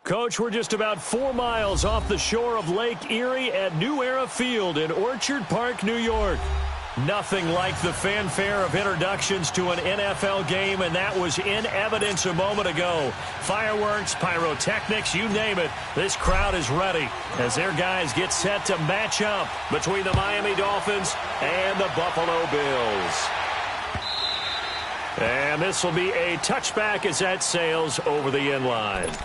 Coach, we're just about 4 miles off the shore of Lake Erie at New Era Field in Orchard Park, New York. Nothing like the fanfare of introductions to an NFL game, and that was in evidence a moment ago. Fireworks, pyrotechnics, you name it. This crowd is ready as their guys get set to match up between the Miami Dolphins and the Buffalo Bills. And this will be a touchback as that sails over the end line.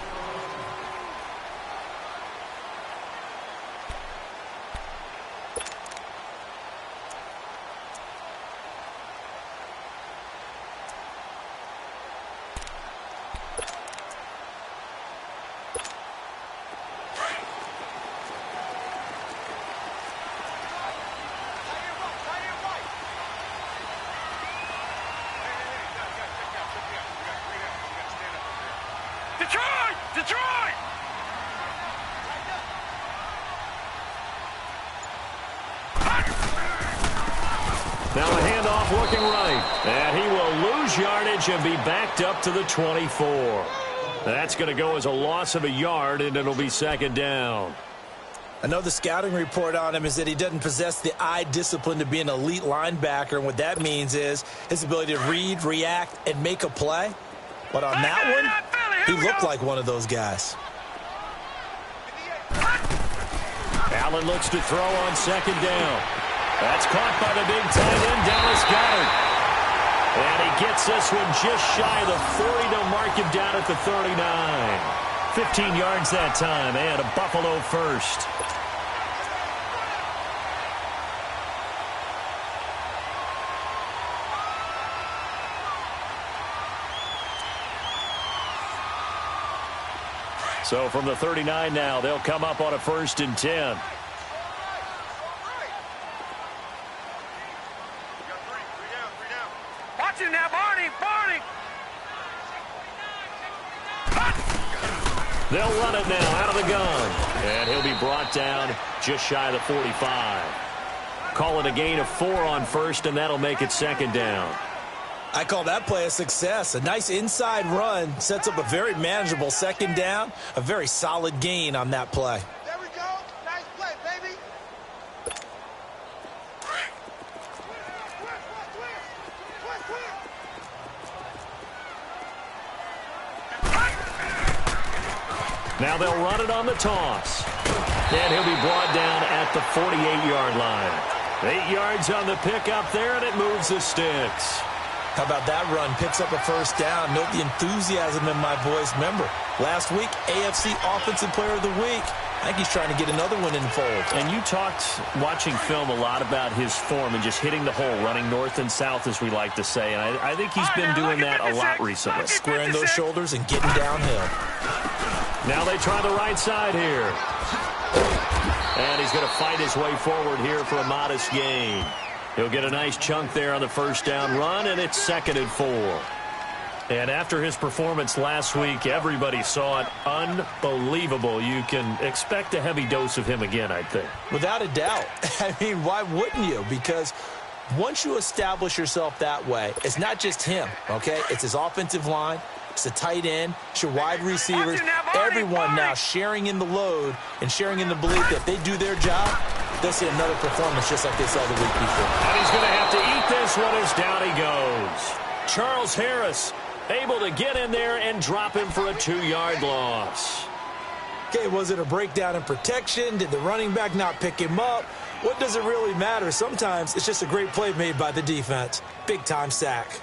Detroit! Now a handoff looking right. And he will lose yardage and be backed up to the 24. That's going to go as a loss of a yard, and it'll be second down. I know the scouting report on him is that he doesn't possess the eye discipline to be an elite linebacker, and what that means is his ability to read, react, and make a play. But on that one, he looked like one of those guys. Allen looks to throw on second down. That's caught by the big tight end, Dallas Goedert. And he gets this one just shy of the 40 to mark him down at the 39. 15 yards that time, and a Buffalo first. So from the 39 now, they'll come up on a 1st and 10. Watch him now, Barney! They'll run it now out of the gun. And he'll be brought down just shy of the 45. Call it a gain of 4 on 1st, and that'll make it second down. I call that play a success. A nice inside run sets up a very manageable second down. A very solid gain on that play. There we go. Nice play, baby. Now they'll run it on the toss. And he'll be brought down at the 48-yard line. 8 yards on the pickup there, and it moves the sticks. How about that run? Picks up a 1st down. Note the enthusiasm in my voice. Remember, last week, AFC Offensive Player of the Week. I think he's trying to get another one in the fold. And you talked, watching film, a lot about his form and just hitting the hole, running north and south, as we like to say. And I think he's been doing that a lot recently. Squaring those shoulders and getting downhill. Now they try the right side here. And he's going to fight his way forward here for a modest gain. He'll get a nice chunk there on the 1st down run, and it's 2nd and 4. And after his performance last week, everybody saw it. Unbelievable. You can expect a heavy dose of him again, I think. Without a doubt. I mean, why wouldn't you? Because once you establish yourself that way, it's not just him, okay? It's his offensive line. It's the tight end. It's your wide receivers. Everyone now sharing in the load and sharing in the belief that if they do their job, they'll see another performance just like they saw the week before. And he's going to have to eat this one as down he goes. Charles Harris able to get in there and drop him for a 2-yard loss. Okay, was it a breakdown in protection? Did the running back not pick him up? What does it really matter? Sometimes it's just a great play made by the defense. Big-time sack.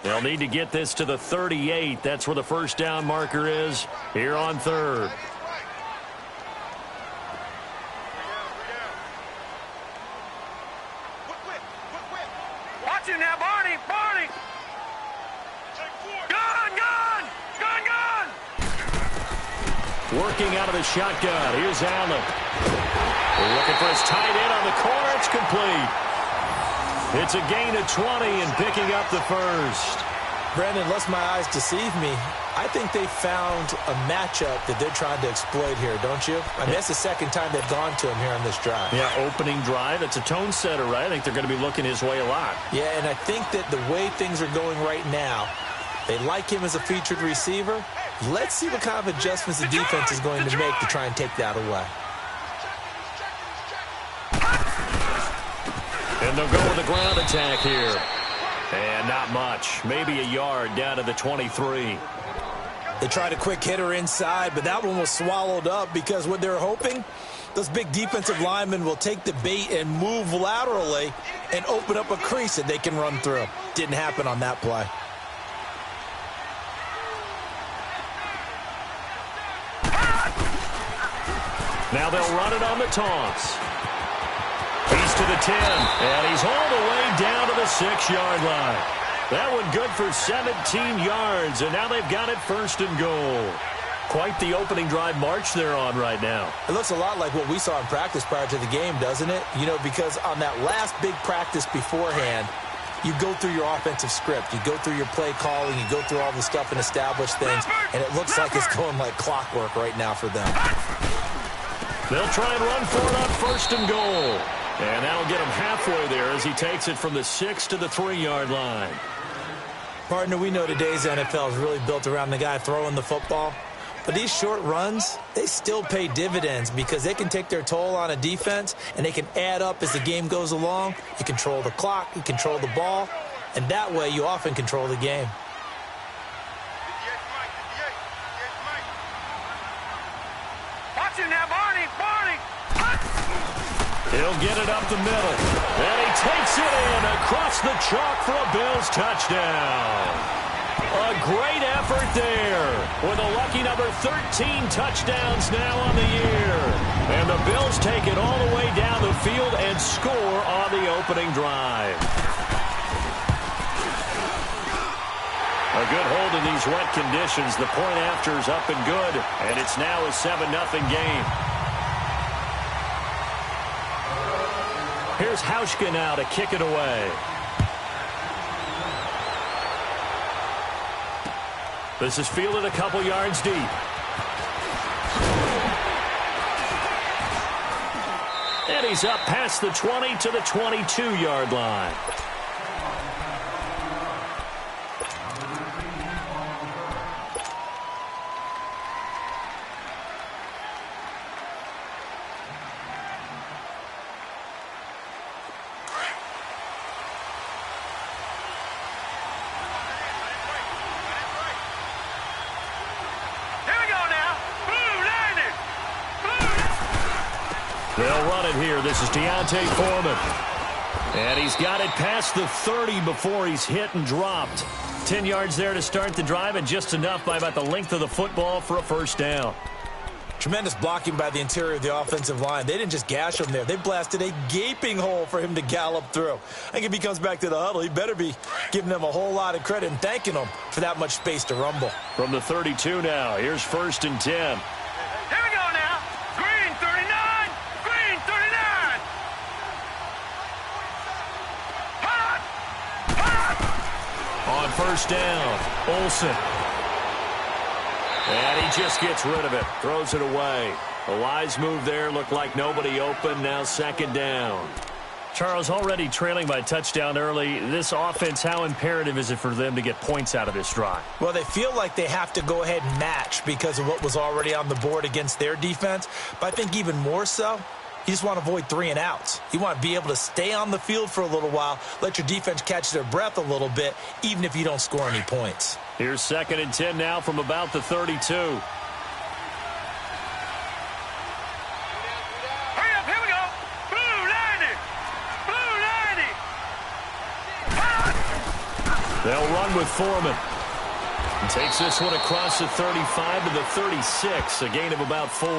They'll need to get this to the 38. That's where the 1st down marker is here on 3rd. Watch him now, Barney! Gun! Working out of the shotgun. Here's Allen. Looking for his tight end on the corner. It's complete. It's a gain of 20 and picking up the 1st. Brandon, lest my eyes deceive me, I think they found a matchup that they're trying to exploit here, don't you? I mean, that's the second time they've gone to him here on this drive. Yeah, opening drive. It's a tone setter, right? I think they're going to be looking his way a lot. Yeah, and I think that the way things are going right now, they like him as a featured receiver. Let's see what kind of adjustments the defense is going to make to try and take that away. And they'll go with the ground attack here. And not much. Maybe a yard down to the 23. They tried a quick hitter inside, but that one was swallowed up because what they're hoping, those big defensive linemen will take the bait and move laterally and open up a crease that they can run through. Didn't happen on that play. Now they'll run it on the toss. He's to the 10, and he's all the way down to the 6-yard line. That one good for 17 yards, and now they've got it first and goal. Quite the opening drive march they're on right now. It looks a lot like what we saw in practice prior to the game, doesn't it? You know, because on that last big practice beforehand, you go through your offensive script. You go through your play calling. You go through all the stuff and establish things, and it looks like it's going like clockwork right now for them. They'll try and run for it on first and goal. And that'll get him halfway there as he takes it from the 6 to the 3-yard line. Partner, we know today's NFL is really built around the guy throwing the football. But these short runs, they still pay dividends because they can take their toll on a defense and they can add up as the game goes along. You control the clock, you control the ball, and that way you often control the game. Watch him now, Barney! Barney! He'll get it up the middle. And he takes it in across the chalk for a Bills touchdown. A great effort there with a lucky number 13 touchdowns now on the year. And the Bills take it all the way down the field and score on the opening drive. A good hold in these wet conditions. The point after is up and good. And it's now a 7-0 game. Here's Hauschka now to kick it away. This is fielded a couple yards deep. And he's up past the 20 to the 22-yard line. They'll run it here. This is D'Onta Foreman. And he's got it past the 30 before he's hit and dropped. 10 yards there to start the drive, and just enough by about the length of the football for a first down. Tremendous blocking by the interior of the offensive line. They didn't just gash him there. They blasted a gaping hole for him to gallop through. I think if he comes back to the huddle, he better be giving them a whole lot of credit and thanking them for that much space to rumble. From the 32 now, here's first and 10. Here we go now. Green 39. Green 39. Hot. Hot. On first down, Olsen. And he just gets rid of it, throws it away. A wise move there, looked like nobody open, now second down. Charles, already trailing by a touchdown early. This offense, how imperative is it for them to get points out of this drive? Well, they feel like they have to go ahead and match because of what was already on the board against their defense. But I think even more so, you just want to avoid 3 and outs. You want to be able to stay on the field for a little while, let your defense catch their breath a little bit, even if you don't score any points. Here's second and 10 now from about the 32. Hurry up, here we go. Blue 90. Blue 90. Hot. They'll run with Foreman. And takes this one across the 35 to the 36, a gain of about 4.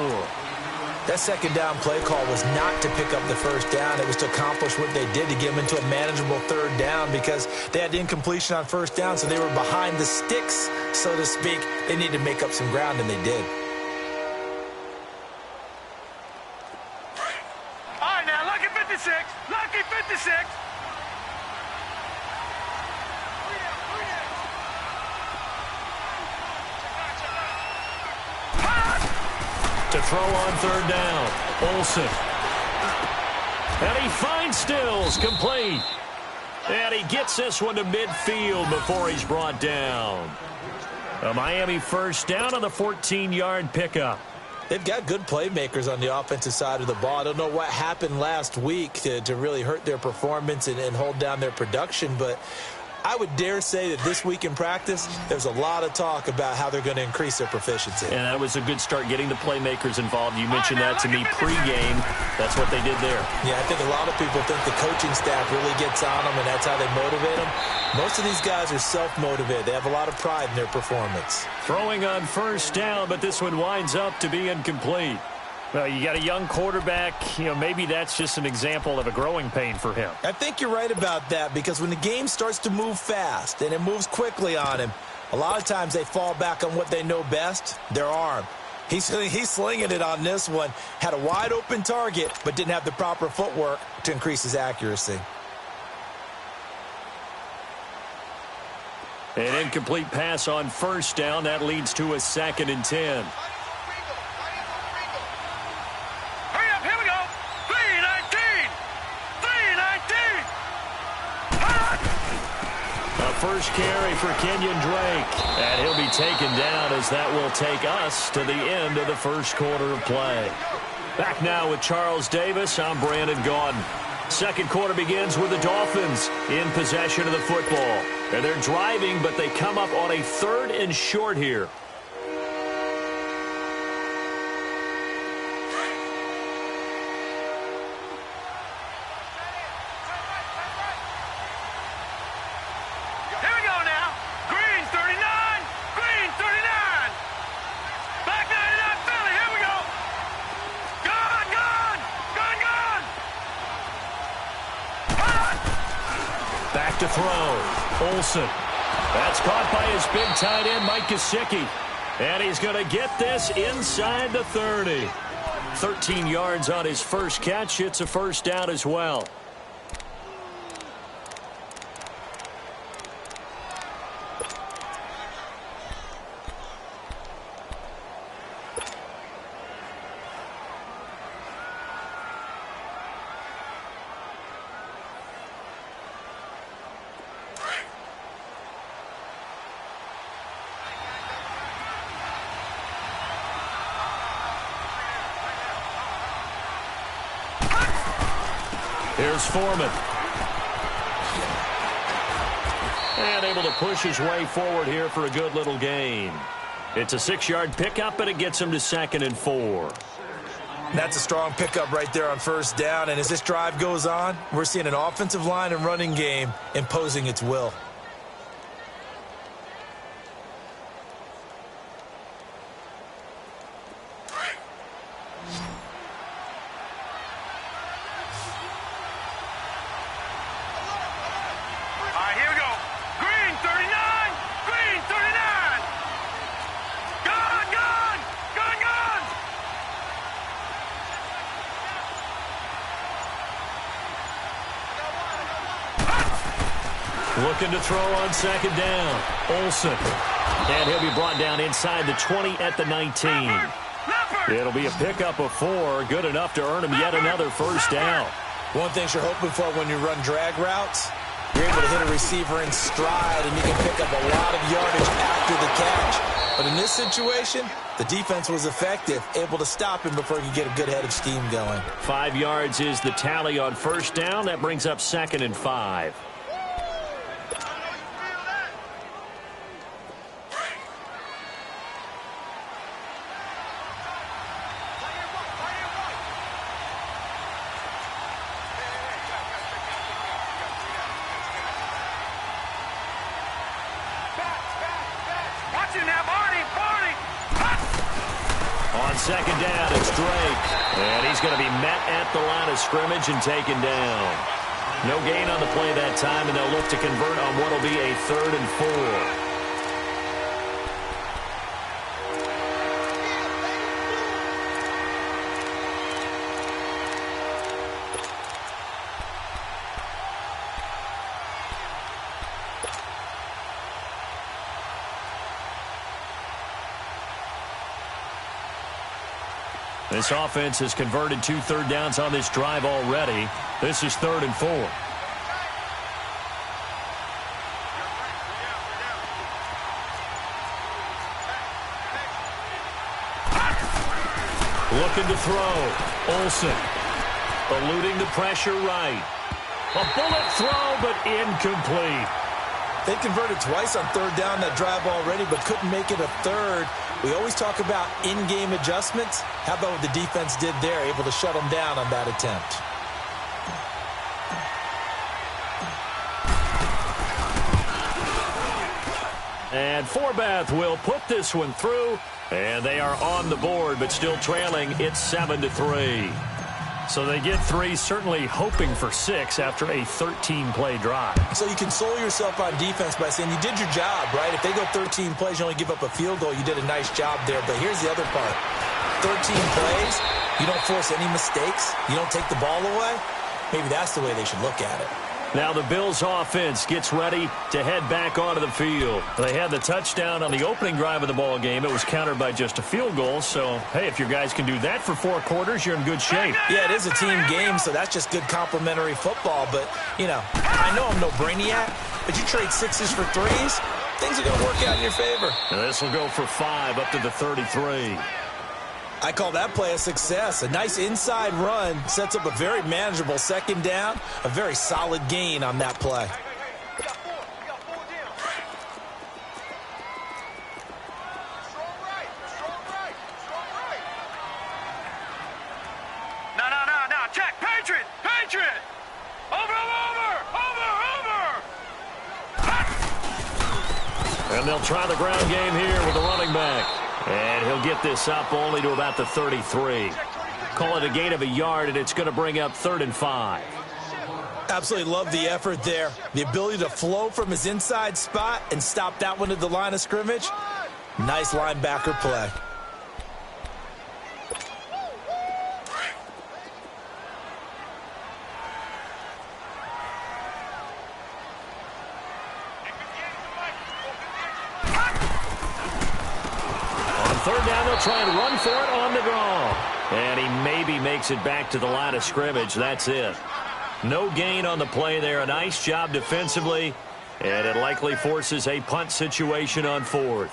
That second down play call was not to pick up the first down. It was to accomplish what they did to get them into a manageable third down because they had incompletion on first down, so they were behind the sticks, so to speak. They needed to make up some ground, and they did. All right, now, lucky 56. Lucky 56. To throw on third down. Olsen. And he finds Stills, complete. And he gets this one to midfield before he's brought down. A Miami first down on the 14-yard pickup. They've got good playmakers on the offensive side of the ball. I don't know what happened last week to really hurt their performance and hold down their production, but I would dare say that this week in practice, there's a lot of talk about how they're going to increase their proficiency. And that was a good start, getting the playmakers involved. You mentioned that to me pregame. That's what they did there. Yeah, I think a lot of people think the coaching staff really gets on them, and that's how they motivate them. Most of these guys are self-motivated. They have a lot of pride in their performance. Throwing on first down, but this one winds up to be incomplete. Well, you got a young quarterback. Maybe that's just an example of a growing pain for him. I think you're right about that, because when the game starts to move fast and it moves quickly on him, a lot of times they fall back on what they know best, their arm. He's slinging it on this one. Had a wide open target, but didn't have the proper footwork to increase his accuracy. An incomplete pass on first down. That leads to a 2nd and 10. First carry for Kenyon Drake, and he'll be taken down as that will take us to the end of the first quarter of play. Back now with Charles Davis, I'm Brandon Gaudin. Second quarter begins with the Dolphins in possession of the football. And they're driving, but they come up on a 3rd and short here. To throw. Olsen. That's caught by his big tight end, Mike Gesicki. And he's going to get this inside the 30. 13 yards on his first catch. It's a first down as well. Here's Foreman. And able to push his way forward here for a good little gain. It's a 6-yard pickup, and it gets him to 2nd and 4. That's a strong pickup right there on first down. And as this drive goes on, we're seeing an offensive line and running game imposing its will. Looking to throw on 2nd down. Olsen. And he'll be brought down inside the 20 at the 19. It'll be a pickup of 4. Good enough to earn him yet another first down. One thing you're hoping for when you run drag routes, you're able to hit a receiver in stride, and you can pick up a lot of yardage after the catch. But in this situation, the defense was effective, able to stop him before he could get a good head of steam going. 5 yards is the tally on first down. That brings up 2nd and 5. On 2nd down, it's Drake. And he's going to be met at the line of scrimmage and taken down. No gain on the play that time, and they'll look to convert on what will be a 3rd and 4. This offense has converted 2 third downs on this drive already. This is 3rd and 4. Looking to throw. Olsen. Eluding the pressure right. A bullet throw, but incomplete. They converted twice on 3rd down that drive already, but couldn't make it a 3rd. We always talk about in-game adjustments. How about what the defense did there, able to shut them down on that attempt? And Forbath will put this one through, and they are on the board, but still trailing. It's 7-3. So they get 3, certainly hoping for 6 after a 13-play drive. So you console yourself on defense by saying you did your job, right? If they go 13 plays, you only give up a field goal, you did a nice job there. But here's the other part. 13 plays, you don't force any mistakes, you don't take the ball away. Maybe that's the way they should look at it. Now the Bills offense gets ready to head back onto the field. They had the touchdown on the opening drive of the ball game. It was countered by just a field goal. So, hey, if your guys can do that for 4 quarters, you're in good shape. Yeah, it is a team game, so that's just good complimentary football. But, you know, I know I'm no brainiac, but you trade 6s for 3s, things are going to work out in your favor. And this will go for 5 up to the 33. I call that play a success. A nice inside run sets up a very manageable 2nd down, a very solid gain on that play. No. Check. Patriot. Over. And they'll try the ground game here with the running back. And he'll get this up only to about the 33. Call it a gain of a yard, and it's going to bring up 3rd and 5. Absolutely love the effort there. The ability to flow from his inside spot and stop that one at the line of scrimmage. Nice linebacker play. On 3rd down, they'll try and run for it on the draw. And he maybe makes it back to the line of scrimmage. That's it. No gain on the play there. A nice job defensively. And it likely forces a punt situation on 4th.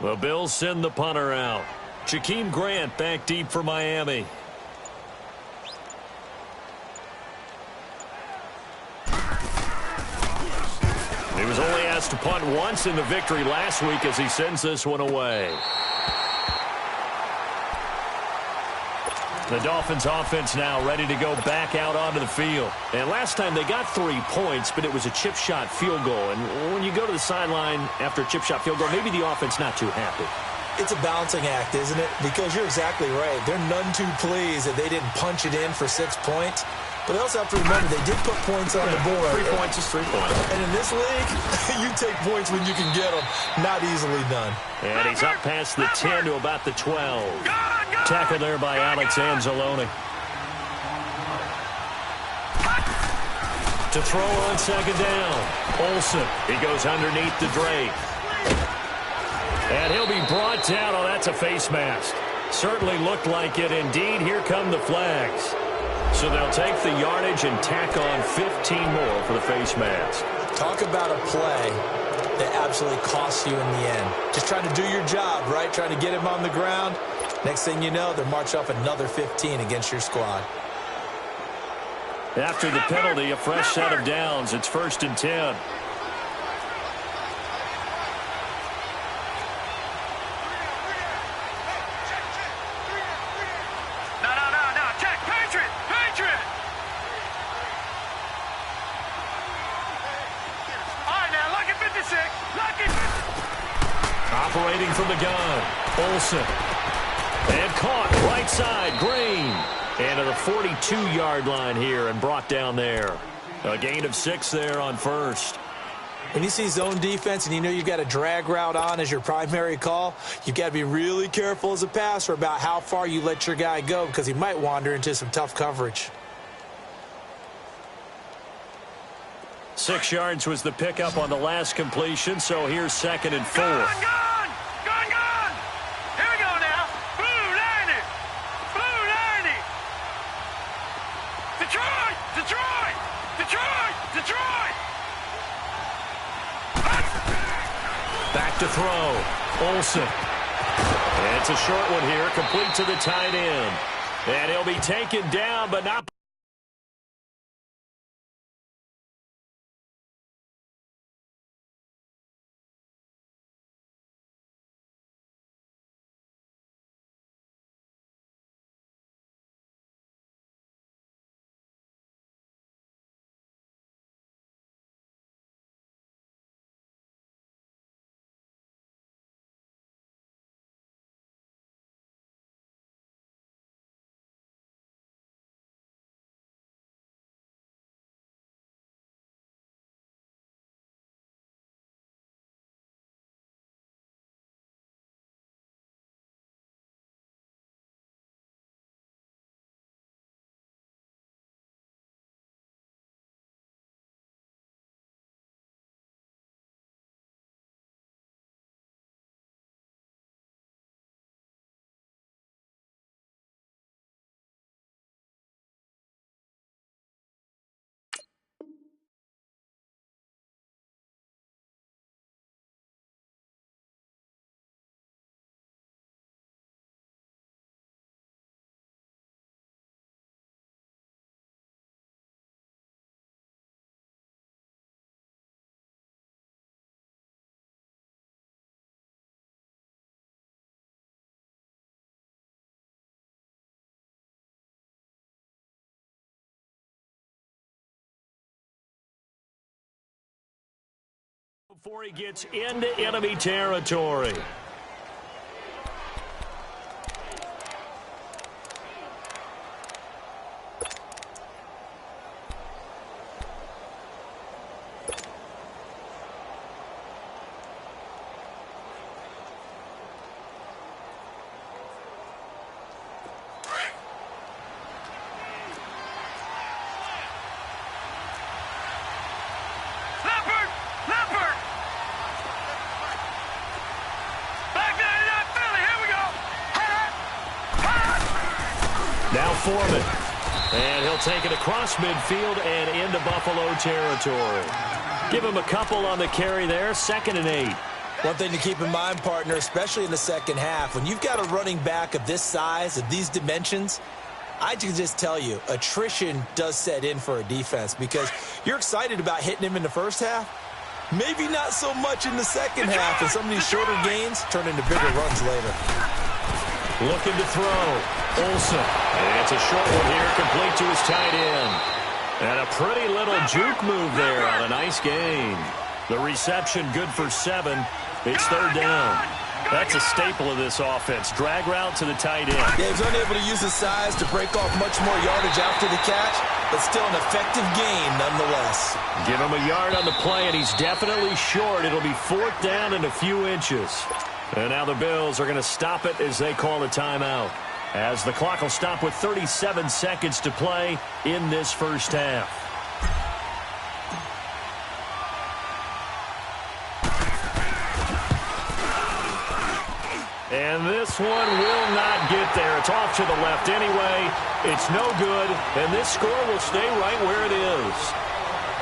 The Bills send the punter out. Jakeem Grant back deep for Miami. He was only asked to punt once in the victory last week as he sends this one away. The Dolphins offense now ready to go back out onto the field. And last time they got 3 points, but it was a chip shot field goal. And when you go to the sideline after a chip shot field goal, maybe the offense not too happy. It's a balancing act, isn't it? Because you're exactly right. They're none too pleased that they didn't punch it in for 6 points. But they also have to remember they did put points on the board. 3 points is 3 points. And in this league, you take points when you can get them. Not easily done. And he's up past the 10 to about the 12. Tackle there by Alex Anzalone. To throw on 2nd down. Olsen. He goes underneath the Drake. And he'll be brought down. Oh, that's a face mask. Certainly looked like it. Indeed, here come the flags. So they'll take the yardage and tack on 15 more for the face mask. Talk about a play that absolutely costs you in the end. Just trying to do your job, right? Trying to get him on the ground. Next thing you know, they'll march off another 15 against your squad. After the penalty, a fresh set of downs. It's 1st and 10. Operating from the gun, Olsen. And caught right side, Green. And to the 42-yard line here and brought down there. A gain of 6 there on 1st. When you see zone defense and you know you've got a drag route on as your primary call, you've got to be really careful as a passer about how far you let your guy go because he might wander into some tough coverage. 6 yards was the pickup on the last completion, so here's 2nd and 4. Gone! Here we go now. Blue 90! Blue 90! Detroit! Back to throw. Olsen. It's a short one here, complete to the tight end. And he'll be taken down, but not... Before he gets into enemy territory. Now Foreman. And he'll take it across midfield and into Buffalo territory. Give him a couple on the carry there. 2nd and 8. One thing to keep in mind, partner, especially in the second half, when you've got a running back of this size, of these dimensions, I can just tell you, attrition does set in for a defense because you're excited about hitting him in the first half. Maybe not so much in the second half, and some of these shorter gains turn into bigger runs later. Looking to throw. Olsen. And it's a short one here, complete to his tight end. And a pretty little juke move there on a nice gain. The reception good for 7. It's 3rd down. That's a staple of this offense. Drag route to the tight end. Yeah, he's unable to use his size to break off much more yardage after the catch, but still an effective gain nonetheless. Give him a yard on the play, and he's definitely short. It'll be 4th down and a few inches. And now the Bills are going to stop it as they call a timeout, as the clock will stop with 37 seconds to play in this first half. And this one will not get there. It's off to the left anyway. It's no good, and this score will stay right where it is.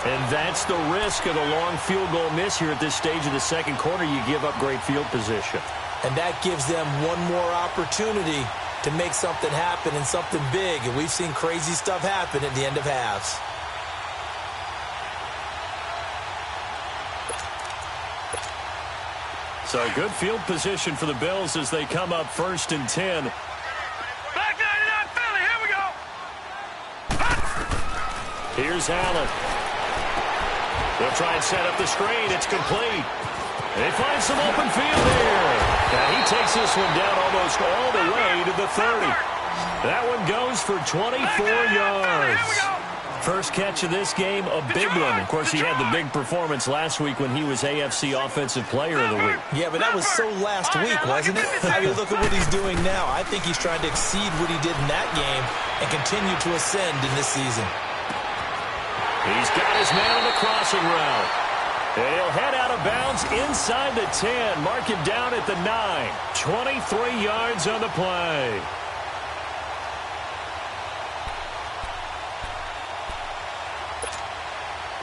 And that's the risk of the long field goal miss here at this stage of the second quarter. You give up great field position. And that gives them one more opportunity to make something happen and something big. And we've seen crazy stuff happen at the end of halves. So good field position for the Bills as they come up 1st and 10. Back 99 Philly, here we go. Here's Allen. They'll try and set up the screen. It's complete. They find some open field here. Now he takes this one down almost all the way to the 30. That one goes for 24 yards. First catch of this game, a big one. Of course, he had the big performance last week when he was AFC Offensive Player of the Week. Yeah, but that was so last week, wasn't it? I mean, look at what he's doing now. I think he's trying to exceed what he did in that game and continue to ascend in this season. He's got his man on the crossing route. And he'll head out of bounds inside the 10. Mark him down at the 9. 23 yards on the play.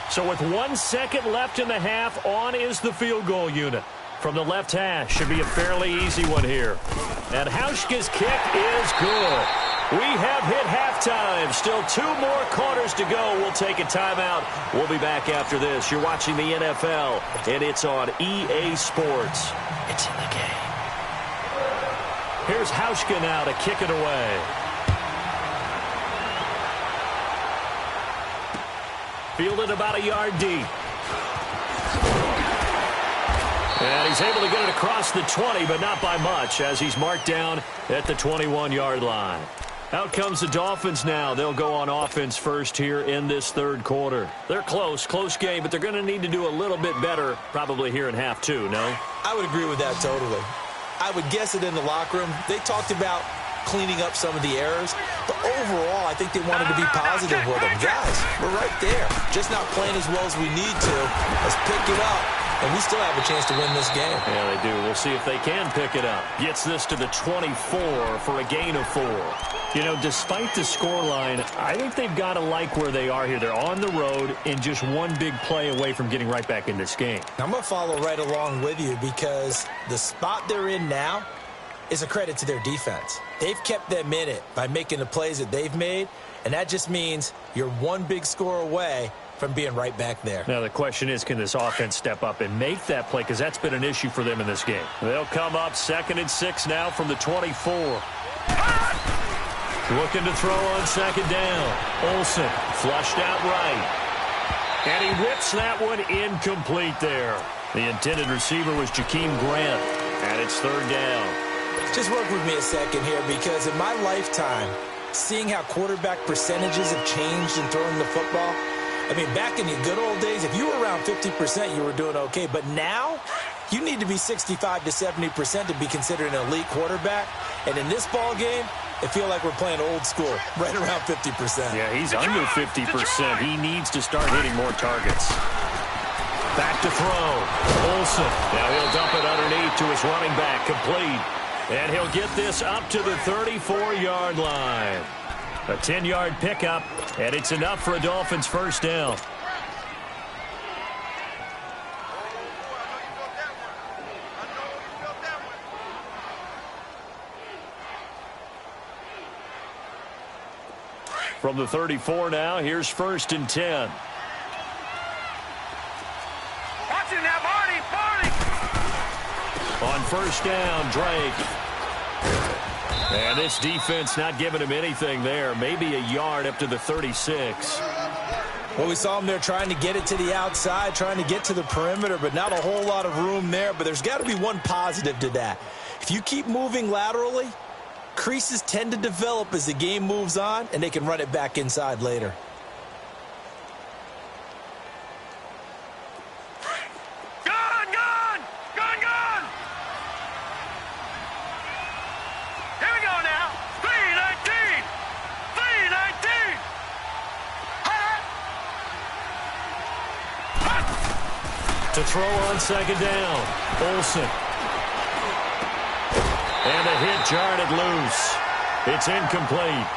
So with 1 second left in the half, on is the field goal unit. From the left hash, should be a fairly easy one here. And Hauschka's kick is good. We have hit halftime. Still 2 more quarters to go. We'll take a timeout. We'll be back after this. You're watching the NFL, and it's on EA Sports. It's in the game. Here's Hauschka now to kick it away. Fielded about a yard deep. And he's able to get it across the 20, but not by much, as he's marked down at the 21-yard line. Out comes the Dolphins now. They'll go on offense first here in this third quarter. They're close game, but they're going to need to do a little bit better probably here in half 2, no? I would agree with that totally. I would guess it in the locker room. They talked about cleaning up some of the errors, but overall, I think they wanted to be positive with them. Guys, we're right there. Just not playing as well as we need to. Let's pick it up, and we still have a chance to win this game. Yeah, they do. We'll see if they can pick it up. Gets this to the 24 for a gain of 4. You know, despite the scoreline, I think they've got to like where they are here. They're on the road and just one big play away from getting right back in this game. I'm going to follow right along with you because the spot they're in now is a credit to their defense. They've kept them in it by making the plays that they've made, and that just means you're one big score away from being right back there. Now, the question is, can this offense step up and make that play? Because that's been an issue for them in this game. They'll come up 2nd and 6 now from the 24. Looking to throw on 2nd down. Olsen flushed out right. And he whips that one incomplete there. The intended receiver was Jakeem Grant. And it's 3rd down. Just work with me a second here, because in my lifetime, seeing how quarterback percentages have changed in throwing the football, I mean, back in the good old days, if you were around 50%, you were doing okay. But now, you need to be 65 to 70% to be considered an elite quarterback. And in this ball game, I feel like we're playing old school, right around 50%. Yeah, he's under 50%. He needs to start hitting more targets. Back to throw. Olsen. Now he'll dump it underneath to his running back, complete. And he'll get this up to the 34-yard line. A 10-yard pickup, and it's enough for a Dolphins first down. From the 34 now, here's 1st and 10. Watching that, Barney! On 1st down, Drake. And this defense not giving him anything there. Maybe a yard up to the 36. Well, we saw him there trying to get it to the outside, trying to get to the perimeter, but not a whole lot of room there. But there's got to be one positive to that. If you keep moving laterally, creases tend to develop as the game moves on, and they can run it back inside later. To throw on 2nd down, Olsen. And a hit jarred it loose. It's incomplete.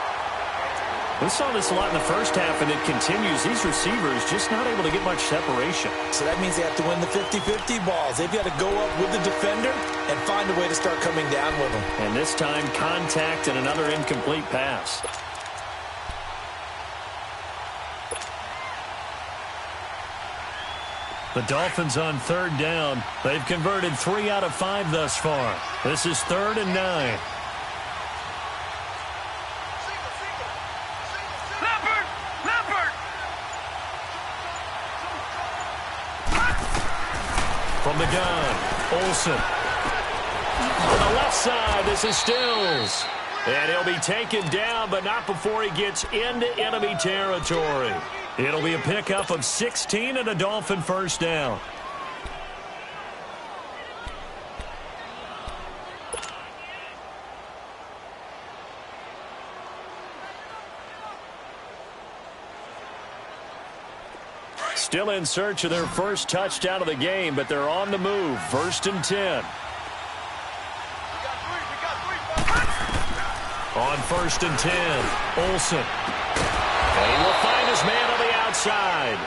We saw this a lot in the first half, and it continues. These receivers just not able to get much separation. So that means they have to win the 50-50 balls. They've got to go up with the defender and find a way to start coming down with them. And this time, contact and another incomplete pass. The Dolphins on 3rd down. They've converted 3 out of 5 thus far. This is 3rd and 9. Leopard! From the gun, Olsen. On the left side, this is Stills. And he'll be taken down, but not before he gets into enemy territory. It'll be a pickup of 16 and a Dolphin first down. Still in search of their first touchdown of the game, but they're on the move. 1st and 10. On 1st and 10, Olsen. And he will find his man on the outside.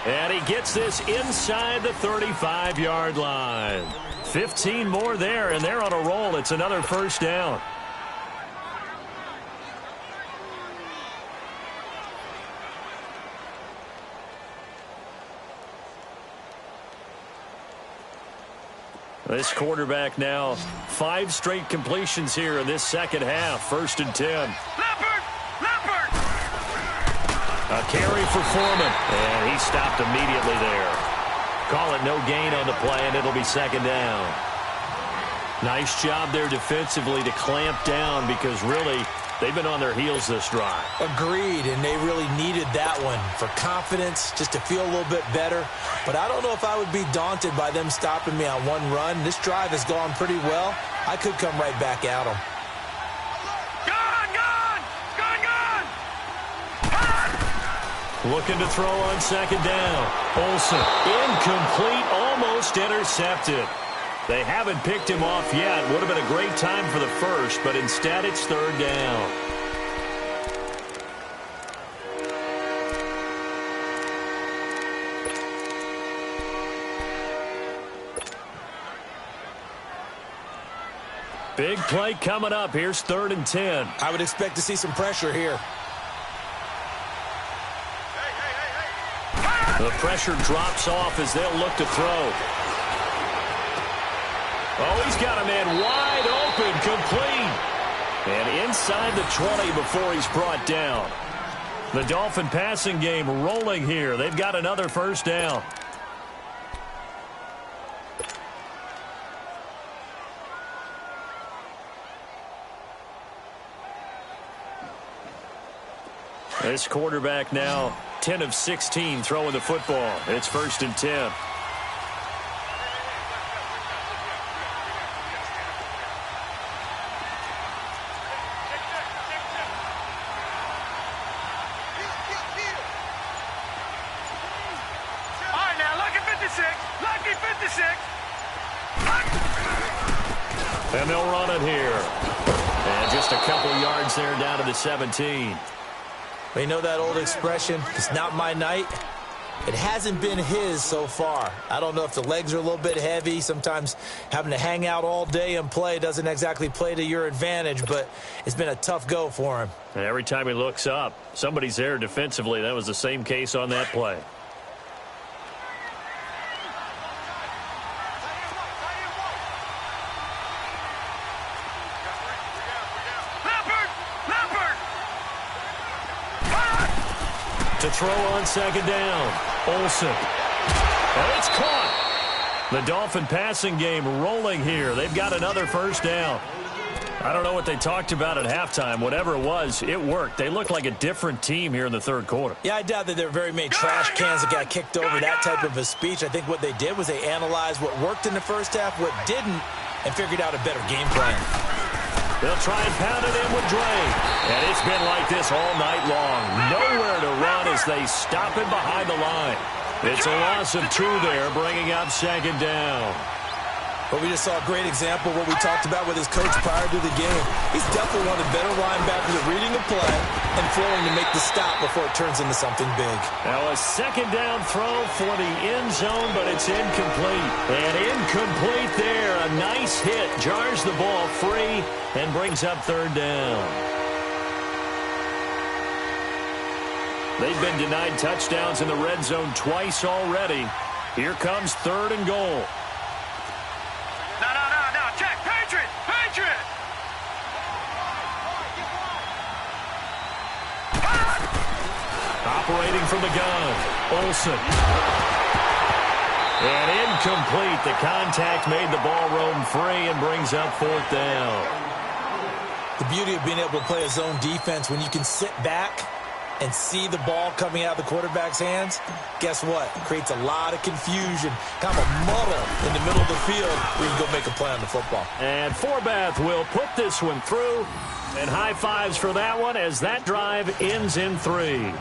And he gets this inside the 35-yard line. 15 more there, and they're on a roll. It's another first down. This quarterback now 5 straight completions here in this second half. 1st and 10. Leopard! A carry for Foreman. And he stopped immediately there. Call it no gain on the play, and it'll be second down. Nice job there defensively to clamp down because really they've been on their heels this drive. Agreed, and they really needed that one for confidence, just to feel a little bit better. But I don't know if I would be daunted by them stopping me on one run. This drive has gone pretty well. I could come right back at them. Looking to throw on second down. Olsen, incomplete, almost intercepted. They haven't picked him off yet. Would have been a great time for the first, but instead it's 3rd down. Big play coming up. Here's 3rd and 10. I would expect to see some pressure here. The pressure drops off as they'll look to throw. Oh, he's got a man wide open, complete. And inside the 20 before he's brought down. The Dolphin passing game rolling here. They've got another first down. This quarterback now 10 of 16 throwing the football. It's 1st and 10. And they'll run it here. And just a couple yards there down to the 17. Well, you know that old expression, it's not my night? It hasn't been his so far. I don't know if the legs are a little bit heavy. Sometimes having to hang out all day and play doesn't exactly play to your advantage, but it's been a tough go for him. And every time he looks up, somebody's there defensively. That was the same case on that play. To throw on second down. Olsen. And it's caught. The Dolphin passing game rolling here. They've got another first down. I don't know what they talked about at halftime. Whatever it was, it worked. They look like a different team here in the 3rd quarter. Yeah, I doubt that there were very many trash cans that got kicked over, that type of a speech. I think what they did was they analyzed what worked in the first half, what didn't, and figured out a better game plan. They'll try and pound it in with Dre. And it's been like this all night long. Nowhere to run as they stop him behind the line. It's a loss of 2 there, bringing up second down. But we just saw a great example of what we talked about with his coach prior to the game. He's definitely one of the better linebackers at reading the play and flowing to make the stop before it turns into something big. Now a second down throw for the end zone, but it's incomplete. And incomplete there. A nice hit. Jars the ball free and brings up 3rd down. They've been denied touchdowns in the red zone twice already. Here comes 3rd and goal. No. Check. Patriot. Operating from the gun. Olsen. And incomplete. The contact made the ball roam free and brings up 4th down. The beauty of being able to play a zone defense when you can sit back and see the ball coming out of the quarterback's hands, guess what? Creates a lot of confusion, kind of a muddle in the middle of the field where you can go make a play on the football. And Forbath will put this one through. And high fives for that one as that drive ends in 3.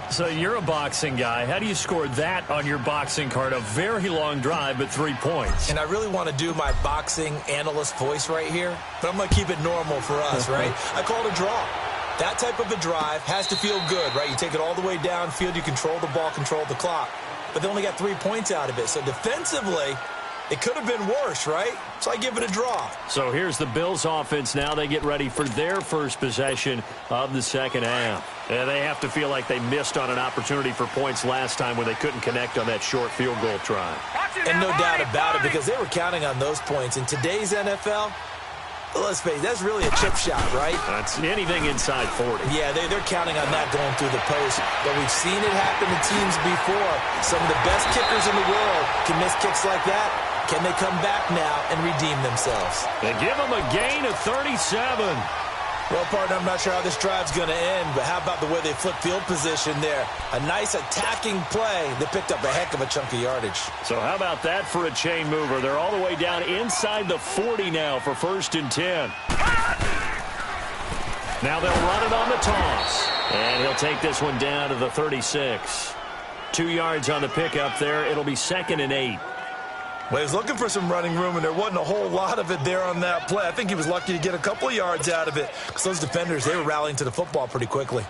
So you're a boxing guy. How do you score that on your boxing card? A very long drive, but 3 points. And I really want to do my boxing analyst voice right here, but I'm going to keep it normal for us, right? I call it a draw. That type of a drive has to feel good, right? You take it all the way downfield, you control the ball, control the clock. But they only got 3 points out of it. So defensively, it could have been worse, right? So I give it a draw. So here's the Bills offense now. They get ready for their first possession of the second half. And they have to feel like they missed on an opportunity for points last time when they couldn't connect on that short field goal try. And no doubt about it, because they were counting on those points. In today's NFL, let's face it, that's really a chip shot, right? That's anything inside 40. Yeah, they're counting on that going through the post. But we've seen it happen to teams before. Some of the best kickers in the world can miss kicks like that. Can they come back now and redeem themselves? They give them a gain of 37. Well, partner, I'm not sure how this drive's going to end, but how about the way they flip field position there? A nice attacking play that picked up a heck of a chunk of yardage. So how about that for a chain mover? They're all the way down inside the 40 now for 1st and 10. Now they'll run it on the toss. And he'll take this one down to the 36. 2 yards on the pickup there. It'll be 2nd and 8. Well, he was looking for some running room, and there wasn't a whole lot of it there on that play. I think he was lucky to get a couple of yards out of it because those defenders, they were rallying to the football pretty quickly.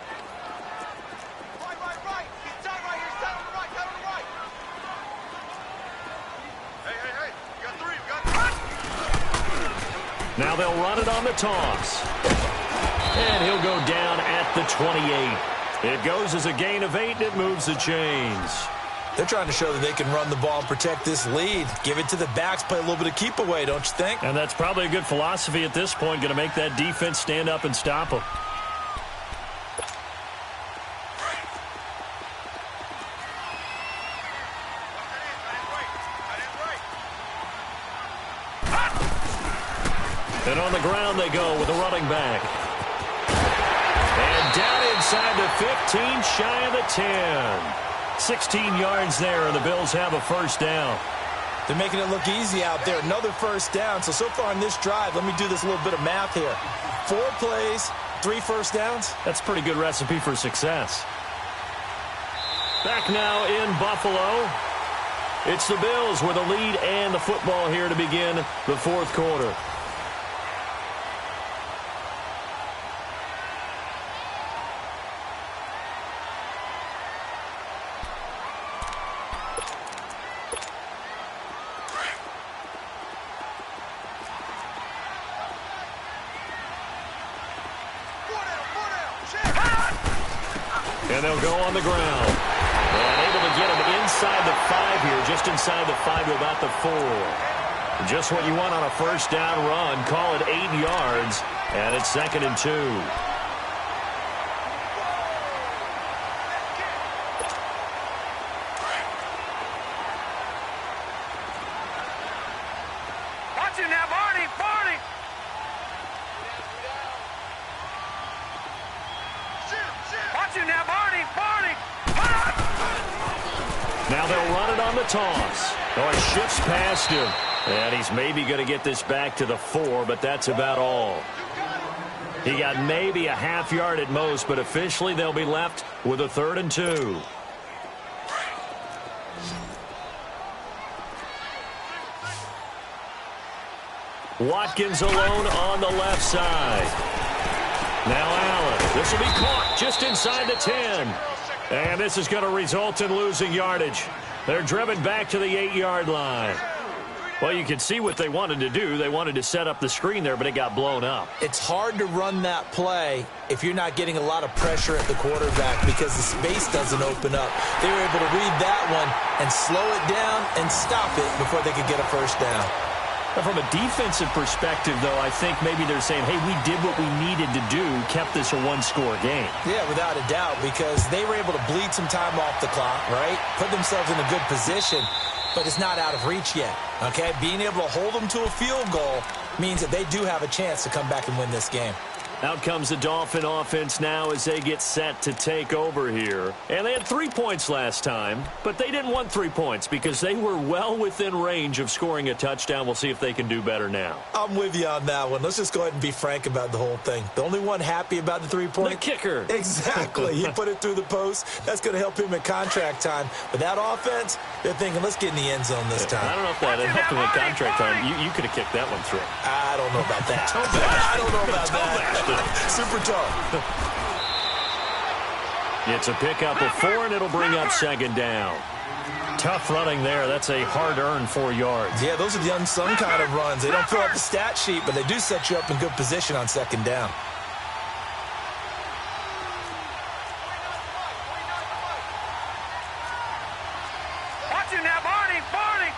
Now they'll run it on the toss. And he'll go down at the 28. It goes as a gain of 8, and it moves the chains. They're trying to show that they can run the ball and protect this lead. Give it to the backs, play a little bit of keep away, don't you think? And that's probably a good philosophy at this point, going to make that defense stand up and stop them. And on the ground they go with a running back. And down inside the 15, shy of the 10. 16 yards there, and the Bills have a first down. They're making it look easy out there. Another first down. So far in this drive, let me do this little bit of math here. 4 plays, 3 first downs. That's a pretty good recipe for success. Back now in Buffalo. It's the Bills with a lead and the football here to begin the 4th quarter. And they'll go on the ground. And able to get him inside the 5 here, just inside the 5 to about the 4. Just what you want on a first down run. Call it 8 yards, and it's 2nd and 2. Watch it now, Barney, Barney. Watch it now, Barney, Barney. Now they'll run it on the toss. Oh, it shifts past him. And he's maybe going to get this back to the 4, but that's about all. He got maybe a half yard at most, but officially they'll be left with a 3rd and 2. Watkins alone on the left side. Now Allen. This will be caught just inside the 10. And this is going to result in losing yardage. They're driven back to the 8-yard line. Well, you can see what they wanted to do. They wanted to set up the screen there, but it got blown up. It's hard to run that play if you're not getting a lot of pressure at the quarterback because the space doesn't open up. They were able to read that one and slow it down and stop it before they could get a first down. From a defensive perspective, though, I think maybe they're saying, hey, we did what we needed to do, kept this a one-score game. Yeah, without a doubt, because they were able to bleed some time off the clock, right? Put themselves in a good position, but it's not out of reach yet, okay? Being able to hold them to a field goal means that they do have a chance to come back and win this game. Out comes the Dolphin offense now as they get set to take over here. And they had 3 points last time, but they didn't want 3 points because they were well within range of scoring a touchdown. We'll see if they can do better now. I'm with you on that one. Let's just go ahead and be frank about the whole thing. The only one happy about the 3-point? The kicker. Exactly. He put it through the post. That's going to help him in contract time. But that offense, they're thinking, let's get in the end zone this time. I don't know if that helped him in contract time. You could have kicked that one through. I don't know about that. I don't know about that. Super tough. It's a pickup of 4, and it'll bring up second down. Tough running there. That's a hard-earned 4 yards. Yeah, those are the unsung kind of runs. They don't fill out the stat sheet, but they do set you up in good position on second down. Watch him now, Barney. Barney.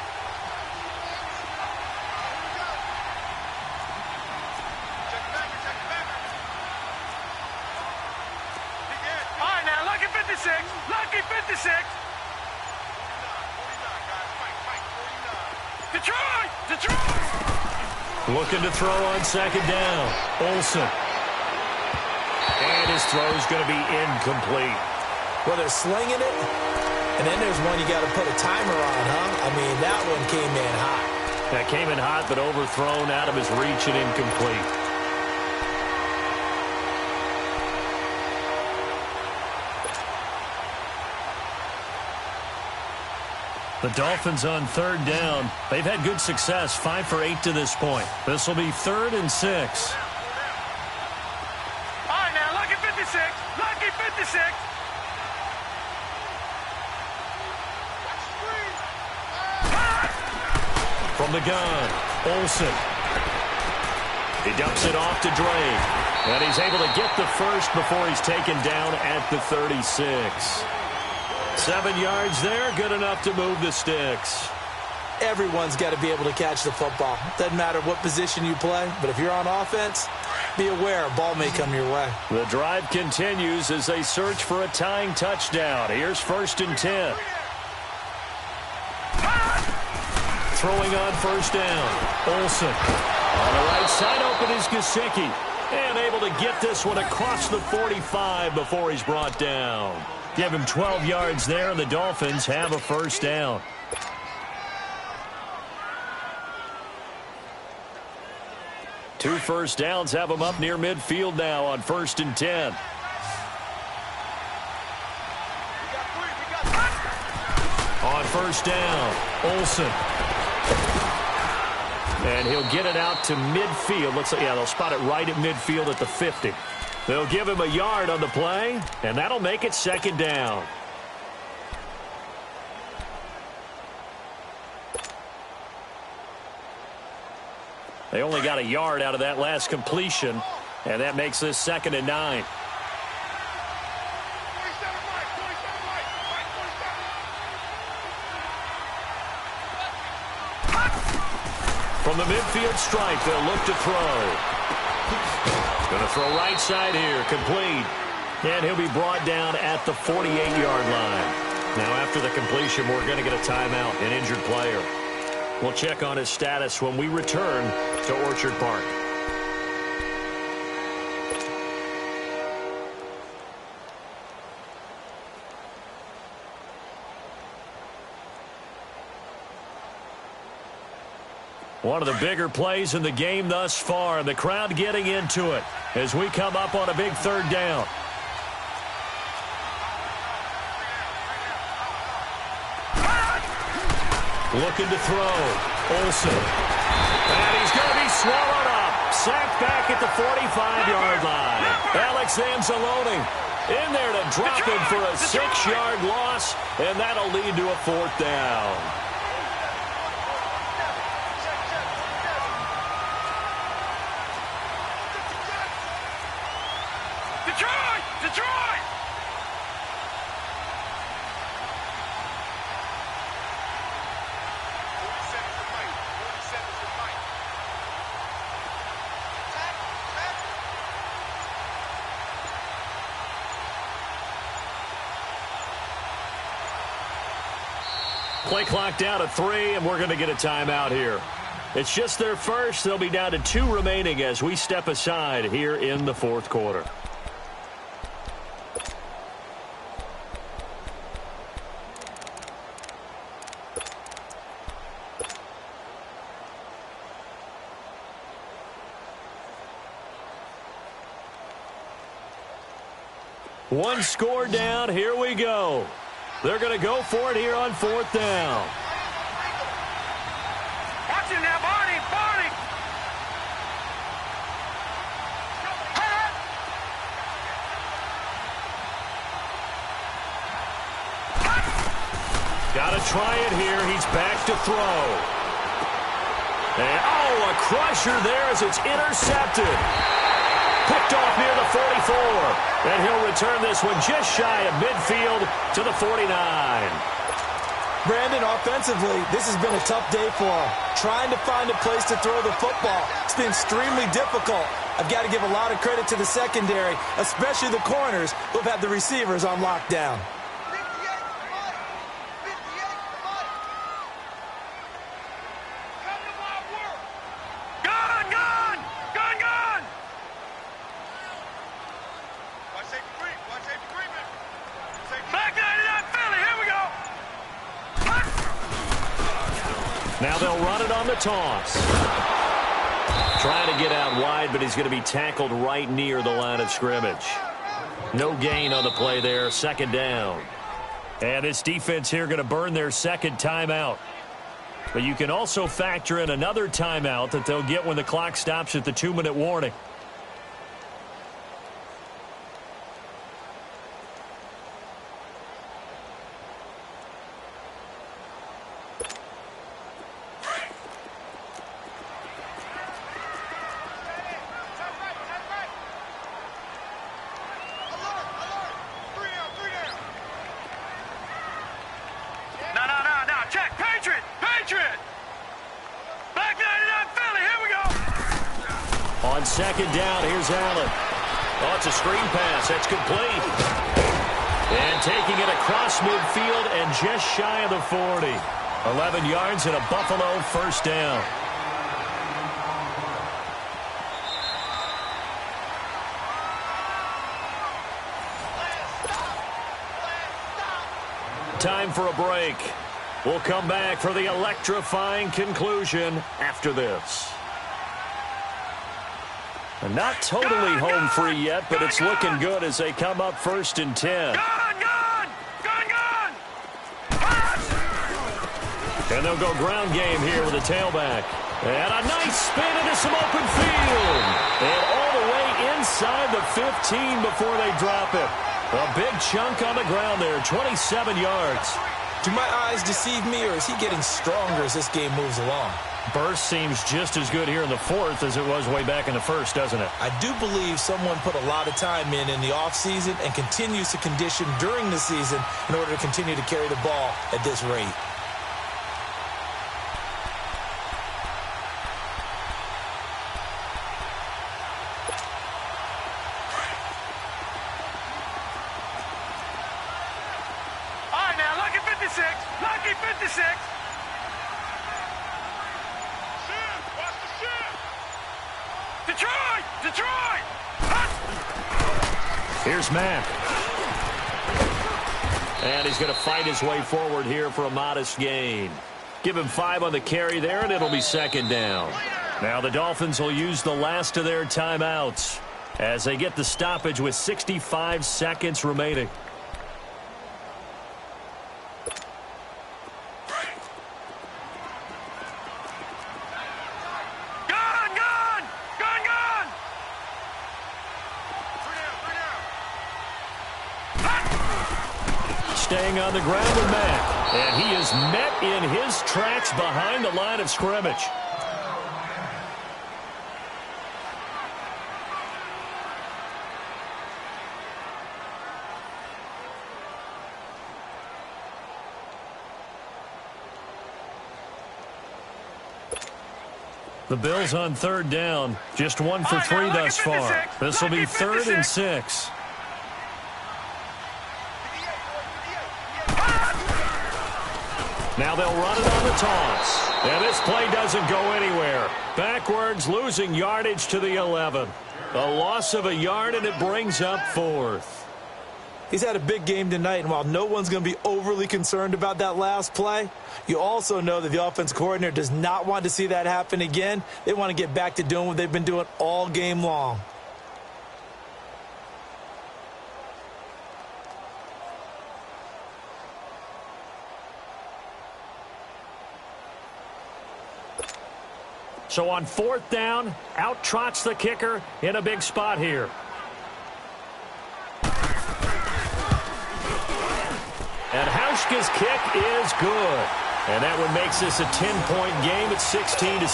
All right, now, lucky 56. Lucky 56. Detroit! Detroit! Looking to throw on second down. Olsen. And his throw's going to be incomplete. Well, they're slinging it, and then there's one you got to put a timer on, huh? I mean, that one came in hot. That came in hot, but overthrown out of his reach and incomplete. The Dolphins on third down. They've had good success, 5 for 8 to this point. This will be 3rd and 6. All right, now, lucky 56. Lucky 56. From the gun, Olsen. He dumps it off to Drake. And he's able to get the first before he's taken down at the 36. 7 yards there, good enough to move the sticks. Everyone's got to be able to catch the football. Doesn't matter what position you play, but if you're on offense, be aware a ball may come your way. The drive continues as they search for a tying touchdown. Here's 1st and 10. Throwing on first down. Olsen. On the right side open is Gesicki. And able to get this one across the 45 before he's brought down. Give him 12 yards there, and the Dolphins have a first down. Two first downs have them up near midfield now on 1st and 10. On first down, Olsen. And he'll get it out to midfield. Looks like, yeah, they'll spot it right at midfield at the 50. They'll give him a yard on the play, and that'll make it second down. They only got a yard out of that last completion, and that makes this 2nd and 9. From the midfield stripe, they'll look to throw. Going to throw right side here, complete. And he'll be brought down at the 48-yard line. Now, after the completion, we're going to get a timeout, an injured player. We'll check on his status when we return to Orchard Park. One of the bigger plays in the game thus far, and the crowd getting into it as we come up on a big 3rd down. Looking to throw. Olsen. And he's going to be swallowed up. Sacked back at the 45-yard line. Alex Anzalone in there to drop him for a 6-yard loss, and that'll lead to a 4th down. Detroit! Detroit! Play clock down at 3, and we're going to get a timeout here. It's just their first. They'll be down to 2 remaining as we step aside here in the fourth quarter. One score down. Here we go. They're going to go for it here on 4th down. Watch it now, Barney. Barney. Got to try it here. He's back to throw. And, oh, a crusher there as it's intercepted. Picked off near the 44. And he'll return this one just shy of midfield to the 49. Brandon, offensively, this has been a tough day for him. Trying to find a place to throw the football. It's been extremely difficult. I've got to give a lot of credit to the secondary, especially the corners who've had the receivers on lockdown. Now they'll run it on the toss. Trying to get out wide, but he's going to be tackled right near the line of scrimmage. No gain on the play there, 2nd down. And this defense here going to burn their 2nd timeout. But you can also factor in another timeout that they'll get when the clock stops at the 2-minute warning. On 2nd down, here's Allen. Oh, it's a screen pass. That's complete. And taking it across midfield and just shy of the 40. 11 yards and a Buffalo 1st down. Time for a break. We'll come back for the electrifying conclusion after this. Not totally home free yet, but it's looking good as they come up 1st and 10. And they'll go ground game here with a tailback. And a nice spin into some open field. And all the way inside the 15 before they drop it. A big chunk on the ground there, 27 yards. Do my eyes deceive me, or is he getting stronger as this game moves along? Burst seems just as good here in the 4th as it was way back in the 1st, doesn't it? I do believe someone put a lot of time in the offseason and continues to condition during the season in order to continue to carry the ball at this rate. All right, now, lucky 56. Lucky 56. Detroit! Detroit! Here's Mack. And he's going to fight his way forward here for a modest gain. Give him 5 on the carry there, and it'll be 2nd down. Now the Dolphins will use the last of their timeouts as they get the stoppage with 65 seconds remaining. Staying on the ground with Mack. And he is met in his tracks behind the line of scrimmage. The Bills on 3rd down. Just 1 for 3 thus far. This will be 3rd and 6. Now they'll run it on the toss. And this play doesn't go anywhere. Backwards, losing yardage to the 11. A loss of a yard, and it brings up 4th. He's had a big game tonight, and while no one's going to be overly concerned about that last play, you also know that the offense coordinator does not want to see that happen again. They want to get back to doing what they've been doing all game long. So on 4th down, out trots the kicker in a big spot here. And Hauschka's kick is good. And that one makes this a 10-point game at 16-6.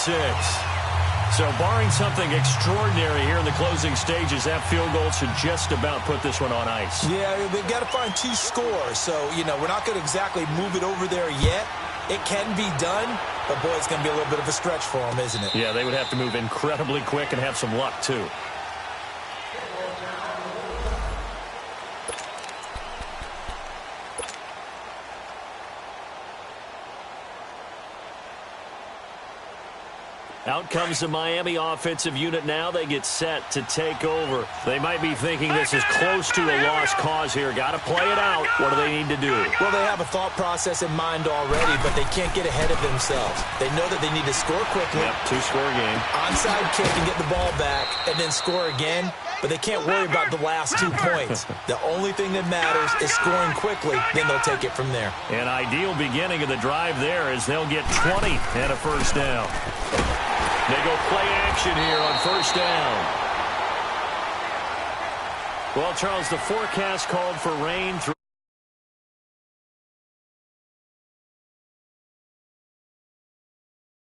So barring something extraordinary here in the closing stages, that field goal should just about put this one on ice. Yeah, we've got to find 2 scores. So, we're not going to exactly move it over there yet. It can be done, but, boy, it's going to be a little bit of a stretch for them, isn't it? Yeah, they would have to move incredibly quick and have some luck, too. Out comes the Miami offensive unit now. They get set to take over. They might be thinking this is close to a lost cause here. Got to play it out. What do they need to do? Well, they have a thought process in mind already, but they can't get ahead of themselves. They know that they need to score quickly. Yep, 2-score game. Onside kick and get the ball back and then score again. But they can't worry about the last 2 points. The only thing that matters is scoring quickly. Then they'll take it from there. An ideal beginning of the drive there is they'll get 20 and a first down. They go play action here on first down. Well, Charles, the forecast called for rain through